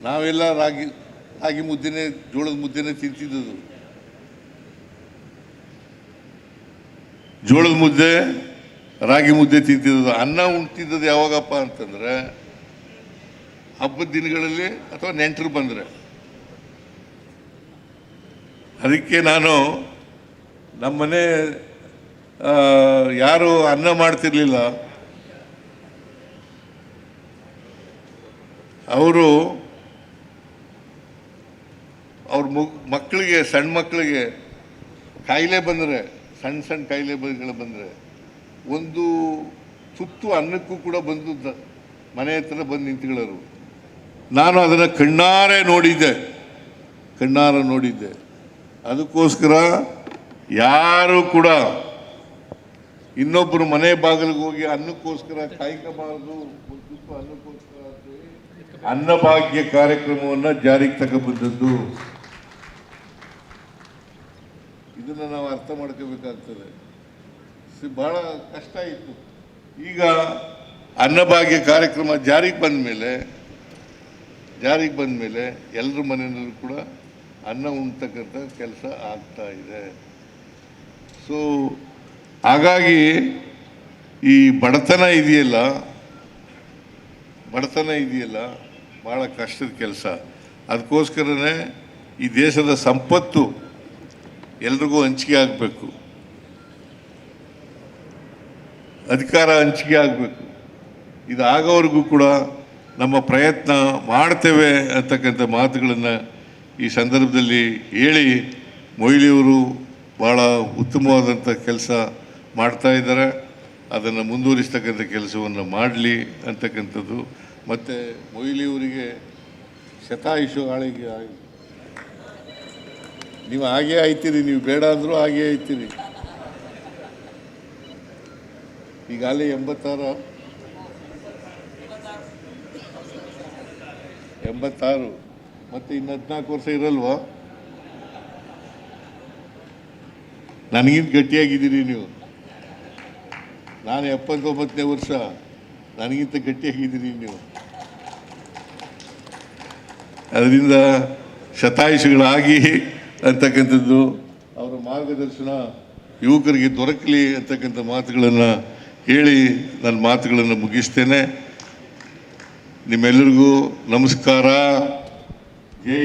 ನಾವೆಲ್ಲ ರಾಗಿ ರಾಗಿ ಮುದ್ದೆನೇ ಜೋಳದ ಮುದ್ದೆನೇ ತಿಂತಿದ್ದದು. ಜೋಳದ ಮುದ್ದೆ ರಾಗಿ ಮುದ್ದೆ ತಿಂತಿದ್ದದು. ಅನ್ನ ಉಣ್ತಿದ್ದದು ಯಾವಾಗಪ್ಪ ಅಂತಂದರೆ ಹಬ್ಬದ ದಿನಗಳಲ್ಲಿ ಅಥವಾ ನೆಂಟರು ಬಂದರೆ. ಅದಕ್ಕೆ ನಾನು ನಮ್ಮನೆ ಯಾರು ಅನ್ನ ಮಾಡ್ತಿರ್ಲಿಲ್ಲ, ಅವರು ಅವ್ರ ಮಕ್ಕಳಿಗೆ, ಸಣ್ಣ ಮಕ್ಕಳಿಗೆ ಕಾಯಿಲೆ ಬಂದರೆ, ಸಣ್ಣ ಸಣ್ಣ ಕಾಯಿಲೆಗಳು ಬಂದರೆ ಒಂದು ತುತ್ತು ಅನ್ನಕ್ಕೂ ಕೂಡ ಬಂದು ಮನೆ ಹತ್ರ ಬಂದು ನಿಂತ್ಕೊಳ್ಳೋರು. ನಾನು ಅದನ್ನು ಕಣ್ಣಾರೆ ನೋಡಿದ್ದೆ. ಅದಕ್ಕೋಸ್ಕರ ಯಾರು ಕೂಡ ಇನ್ನೊಬ್ಬರು ಮನೆ ಬಾಗಿಲಿಗೆ ಹೋಗಿ ಅನ್ನಕ್ಕೋಸ್ಕರ ಕಾಯ್ಕಬಾರದು, ಒಂದು ತುತ್ತು ಅನ್ನಕ್ಕೋಸ್ಕರ ಅನ್ನಭಾಗ್ಯ ಕಾರ್ಯಕ್ರಮವನ್ನು ಜಾರಿಗೆ ತಗೊಂಡ್ಬಂದದ್ದು. ಇದನ್ನು ನಾವು ಅರ್ಥ ಮಾಡ್ಕೋಬೇಕಾಗ್ತದೆ. ಬಹಳ ಕಷ್ಟ ಇತ್ತು. ಈಗ ಅನ್ನಭಾಗ್ಯ ಕಾರ್ಯಕ್ರಮ ಜಾರಿಗೆ ಬಂದ ಮೇಲೆ ಎಲ್ಲರ ಮನೆಯಲ್ಲೂ ಕೂಡ ಅನ್ನ ಉಣ್ತಕ್ಕಂಥ ಕೆಲಸ ಆಗ್ತಾ ಇದೆ. ಸೊ ಹಾಗಾಗಿ ಈ ಬಡತನ ಇದೆಯಲ್ಲ ಭಾಳ ಕಷ್ಟದ ಕೆಲಸ. ಅದಕ್ಕೋಸ್ಕರನೇ ಈ ದೇಶದ ಸಂಪತ್ತು ಎಲ್ರಿಗೂ ಹಂಚಿಕೆ ಆಗಬೇಕು, ಅಧಿಕಾರ ಹಂಚಿಕೆ ಆಗಬೇಕು. ಇದಾಗೋವರೆಗೂ ಕೂಡ ನಮ್ಮ ಪ್ರಯತ್ನ ಮಾಡ್ತೇವೆ ಅಂತಕ್ಕಂಥ ಮಾತುಗಳನ್ನು ಈ ಸಂದರ್ಭದಲ್ಲಿ ಹೇಳಿ, ಮೊಯ್ಲಿಯವರು ಭಾಳ ಉತ್ತಮವಾದಂಥ ಕೆಲಸ ಮಾಡ್ತಾ ಇದ್ದಾರೆ. ಅದನ್ನು ಮುಂದುವರಿಸ್ತಕ್ಕಂಥ ಕೆಲಸವನ್ನು ಮಾಡಲಿ ಅಂತಕ್ಕಂಥದ್ದು. ಮತ್ತು ಮೊಯ್ಲಿಯವರಿಗೆ ಶತಾಯುಷು ಆಳಿಗೆ ನೀವು ಹಾಗೇ ಆಯ್ತೀರಿ, ನೀವು ಬೇಡ ಅಂದರೂ ಹಾಗೇ ಆಯ್ತೀರಿ. ಈಗಾಗಲೇ 86 ಮತ್ತು ಇನ್ನು 14 ವರ್ಷ ಇರಲ್ವಾ? ನನಗಿಂತ ಗಟ್ಟಿಯಾಗಿದ್ದೀರಿ ನೀವು. ನಾನು 79ನೇ ವರ್ಷ, ನನಗಿಂತ ಗಟ್ಟಿಯಾಗಿದ್ದೀರಿ ನೀವು. ಅದರಿಂದ ಶತಾಯುಷಿಗಳಾಗಿ ಅಂತಕ್ಕಂಥದ್ದು, ಅವರ ಮಾರ್ಗದರ್ಶನ ಯುವಕರಿಗೆ ದೊರಕಲಿ ಅಂತಕ್ಕಂಥ ಮಾತುಗಳನ್ನು ಹೇಳಿ ನನ್ನ ಮಾತುಗಳನ್ನು ಮುಗಿಸ್ತೇನೆ. ನಿಮ್ಮೆಲ್ಲರಿಗೂ ನಮಸ್ಕಾರ.